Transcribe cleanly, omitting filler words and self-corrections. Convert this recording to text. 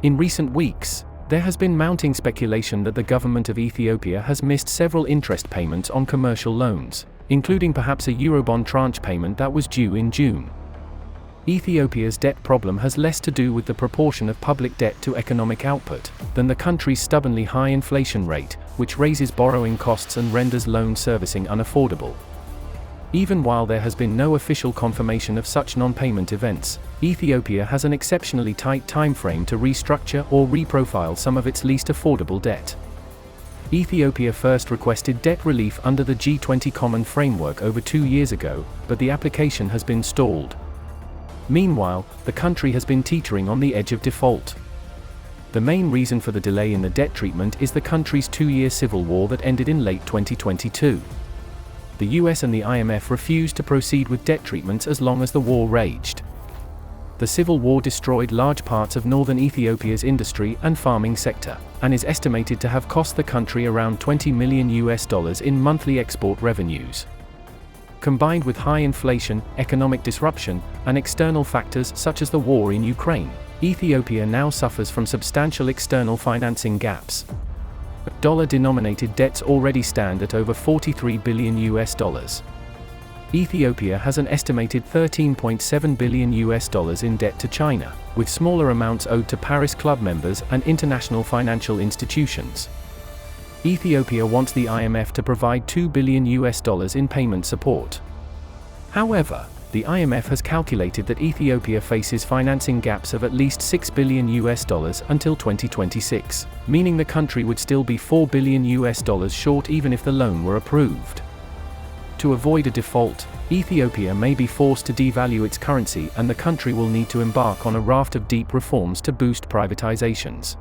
In recent weeks, there has been mounting speculation that the government of Ethiopia has missed several interest payments on commercial loans, including perhaps a Eurobond tranche payment that was due in June. Ethiopia's debt problem has less to do with the proportion of public debt to economic output than the country's stubbornly high inflation rate, which raises borrowing costs and renders loan servicing unaffordable. Even while there has been no official confirmation of such non-payment events, Ethiopia has an exceptionally tight timeframe to restructure or reprofile some of its least affordable debt. Ethiopia first requested debt relief under the G20 Common Framework over 2 years ago, but the application has been stalled. Meanwhile, the country has been teetering on the edge of default. The main reason for the delay in the debt treatment is the country's 2-year civil war that ended in late 2022. The US and the IMF refused to proceed with debt treatments as long as the war raged. The civil war destroyed large parts of northern Ethiopia's industry and farming sector, and is estimated to have cost the country around $20 million in monthly export revenues. Combined with high inflation, economic disruption, and external factors such as the war in Ukraine, Ethiopia now suffers from substantial external financing gaps. Dollar-denominated debts already stand at over $43 billion. Ethiopia has an estimated $13.7 billion in debt to China, with smaller amounts owed to Paris Club members and international financial institutions. Ethiopia wants the IMF to provide $2 billion in payment support. However, the IMF has calculated that Ethiopia faces financing gaps of at least $6 billion until 2026, meaning the country would still be $4 billion short even if the loan were approved. To avoid a default, Ethiopia may be forced to devalue its currency, and the country will need to embark on a raft of deep reforms to boost privatizations.